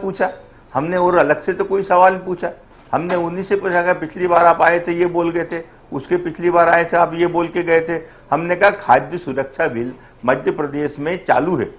पूछा हमने, और अलग से तो कोई सवाल नहीं पूछा। हमने उन्हीं से पूछा कि पिछली बार आप आए थे ये बोल गए थे, उसके पिछली बार आए थे आप ये बोल के गए थे। हमने कहा खाद्य सुरक्षा बिल मध्य प्रदेश में चालू है,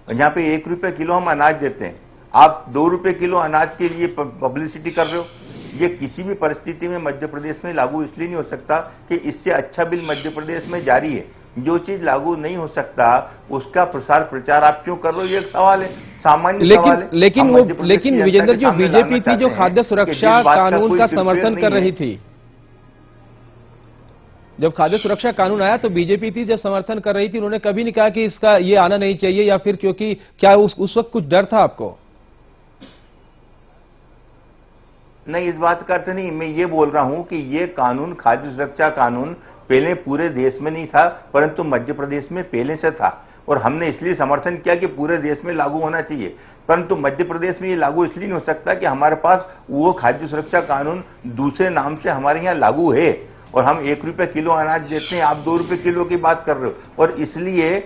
यहाँ पे 1 रुपए किलो हम अनाज देते हैं, आप 2 रुपए किलो अनाज के लिए पब्लिसिटी कर रहे हो। ये किसी भी परिस्थिति में मध्य प्रदेश में लागू इसलिए नहीं हो सकता कि इससे अच्छा बिल मध्य प्रदेश में जारी है। जो चीज लागू नहीं हो सकता उसका प्रसार प्रचार आप क्यों कर रहे हो, ये एक सवाल है, सामान्य सवाल है। लेकिन विजेंद्र जी, बीजेपी थी जो खाद्य सुरक्षा कानून का समर्थन कर रही थी। जब खाद्य सुरक्षा कानून आया तो बीजेपी थी जब समर्थन कर रही थी, उन्होंने कभी नहीं कहा कि इसका ये आना नहीं चाहिए, या फिर क्योंकि क्या उस वक्त कुछ डर था आपको? नहीं, इस बात का अर्थ नहीं। मैं ये बोल रहा हूं कि ये कानून, खाद्य सुरक्षा कानून पहले पूरे देश में नहीं था, परंतु मध्य प्रदेश में पहले से था, और हमने इसलिए समर्थन किया कि पूरे देश में लागू होना चाहिए। परंतु मध्य प्रदेश में ये लागू इसलिए नहीं हो सकता कि हमारे पास वो खाद्य सुरक्षा कानून दूसरे नाम से हमारे यहाँ लागू है, और हम 1 रुपए किलो अनाज देते हैं, आप 2 रुपए किलो की बात कर रहे हो। और इसलिए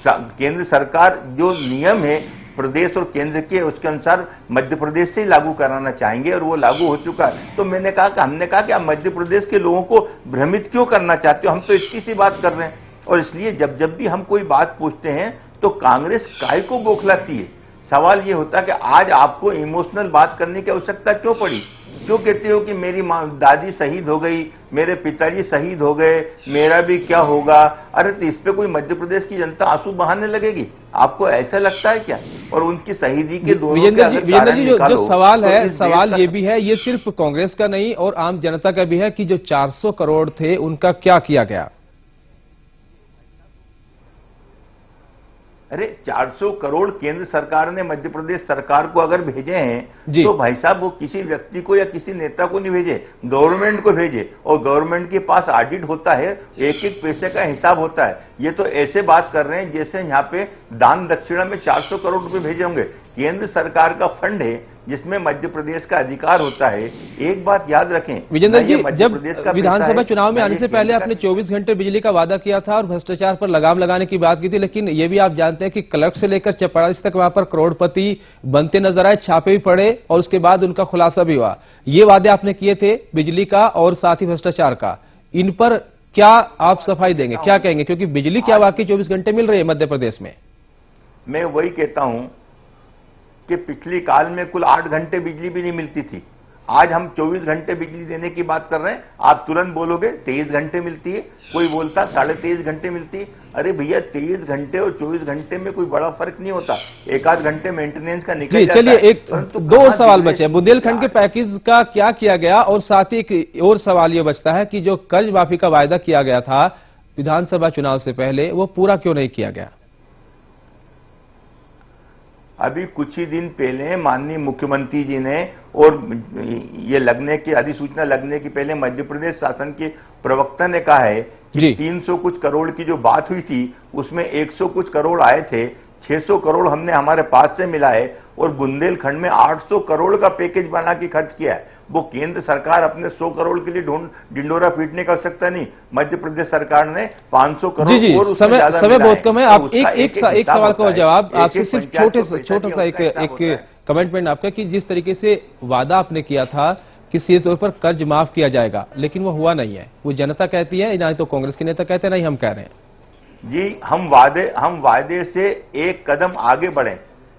केंद्र सरकार जो नियम है प्रदेश और केंद्र के, उसके अनुसार मध्य प्रदेश से ही लागू कराना चाहेंगे, और वो लागू हो चुका है। तो हमने कहा कि आप मध्य प्रदेश के लोगों को भ्रमित क्यों करना चाहते हो, हम तो इतनी सी बात कर रहे हैं। और इसलिए जब भी हम कोई बात पूछते हैं तो कांग्रेस काहे को बौखलाती है। सवाल ये होता है कि आज आपको इमोशनल बात करने की आवश्यकता क्यों पड़ी, क्यों कहते हो कि मेरी दादी शहीद हो गई, मेरे पिताजी शहीद हो गए, मेरा भी क्या होगा। अरे तो इस पे कोई मध्य प्रदेश की जनता आंसू बहाने लगेगी, आपको ऐसा लगता है क्या? और उनकी शहीदी के दोनों विजेंद्र जी, जो सवाल है, सवाल ये भी है, ये सिर्फ कांग्रेस का नहीं और आम जनता का भी है कि जो 400 करोड़ थे उनका क्या किया गया? अरे 400 करोड़ केंद्र सरकार ने मध्य प्रदेश सरकार को अगर भेजे हैं तो भाई साहब वो किसी व्यक्ति को या किसी नेता को नहीं भेजे, गवर्नमेंट को भेजे, और गवर्नमेंट के पास ऑडिट होता है, एक एक पैसे का हिसाब होता है। ये तो ऐसे बात कर रहे हैं जैसे यहाँ पे दान दक्षिणा में 400 करोड़ रुपए भेजे होंगे। केंद्र सरकार का फंड है जिसमें मध्य प्रदेश का अधिकार होता है। एक बात याद रखें विजेंद्र जी, जब विधानसभा चुनाव में आने से पहले आपने 24 घंटे बिजली का वादा किया था और भ्रष्टाचार पर लगाम लगाने की बात की थी, लेकिन ये भी आप जानते हैं कि क्लर्क से लेकर चपरासी तक वहां पर करोड़पति बनते नजर आए, छापे भी पड़े और उसके बाद उनका खुलासा भी हुआ। ये वादे आपने किए थे बिजली का और साथ ही भ्रष्टाचार का, इन पर क्या आप सफाई देंगे, क्या कहेंगे? क्योंकि बिजली क्या वाकई 24 घंटे मिल रही है मध्य प्रदेश में? मैं वही कहता हूं कि पिछली काल में कुल 8 घंटे बिजली भी नहीं मिलती थी। आज हम 24 घंटे बिजली देने की बात कर रहे हैं, आप तुरंत बोलोगे 23 घंटे मिलती है, कोई बोलता 23.5 घंटे मिलती है। अरे भैया 23 घंटे और 24 घंटे में कोई बड़ा फर्क नहीं होता, 1-8 घंटे मेंटेनेंस का निकल जाता है। चलिए, एक दो सवाल बचे। बुंदेलखंड के पैकेज का क्या किया गया, और साथ ही एक और सवाल यह बचता है कि जो कर्ज माफी का वायदा किया गया था विधानसभा चुनाव से पहले, वो पूरा क्यों नहीं किया गया? अभी कुछ ही दिन पहले माननीय मुख्यमंत्री जी ने, और ये लगने की अधिसूचना लगने की पहले मध्य प्रदेश शासन के प्रवक्ता ने कहा है कि 300 कुछ करोड़ की जो बात हुई थी उसमें 100 कुछ करोड़ आए थे, 600 करोड़ हमने हमारे पास से मिला है, और बुंदेलखंड में 800 करोड़ का पैकेज बना के खर्च किया है। वो केंद्र सरकार अपने 100 करोड़ के लिए ढिंडोरा पीटने का आवश्यकता नहीं, मध्य प्रदेश सरकार ने 500 करोड़ और समय बहुत कम है। आप एक सवाल का जवाब, आपसे सिर्फ छोटा सा एक कमेंटमेंट आपका, कि जिस तरीके से वादा आपने किया था कि सीधे तौर पर कर्ज माफ किया जाएगा, लेकिन वो हुआ नहीं है, वो जनता कहती है, ना तो कांग्रेस के नेता कहते हैं, नहीं हम कह रहे हैं। जी, हम वादे से एक कदम आगे बढ़े।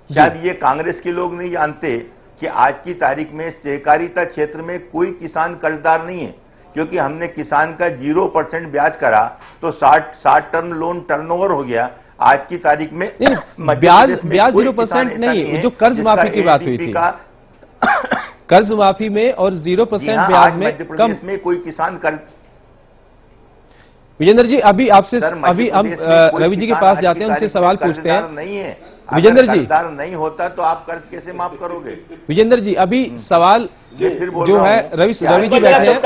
शायद ये कांग्रेस के लोग नहीं जानते कि आज की तारीख में सहकारिता क्षेत्र में कोई किसान कर्जदार नहीं है, क्योंकि हमने किसान का 0% ब्याज करा तो 60 टर्म लोन टर्नओवर हो गया। आज की तारीख में ब्याज 0% नहीं, जो कर्ज माफी की बात हुई थी, कर्ज माफी में और 0% ब्याज में कम में कोई किसान कर्ज। विजेंद्र जी, अभी हम रवि जी के पास जाते हैं, उनसे सवाल पूछते हैं। नहीं है विजेंद्र जी, नहीं होता तो आप कर्ज कैसे माफ करोगे? विजेंद्र जी, अभी सवाल जो है रवि जी बैठे हैं।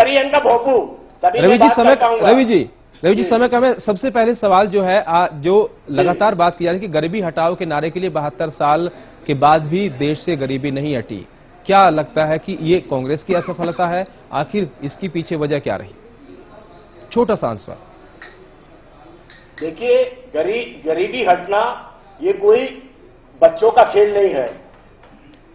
रवि जी समय का मैं सबसे पहले सवाल जो है, जो लगातार बात की जा रही है कि गरीबी हटाओ के नारे के लिए 72 साल के बाद भी देश से गरीबी नहीं हटी, क्या लगता है कि ये कांग्रेस की असफलता है? आखिर इसकी पीछे वजह क्या रही? छोटा सा आंसर। देखिए, गरीबी हटना ये कोई बच्चों का खेल नहीं है।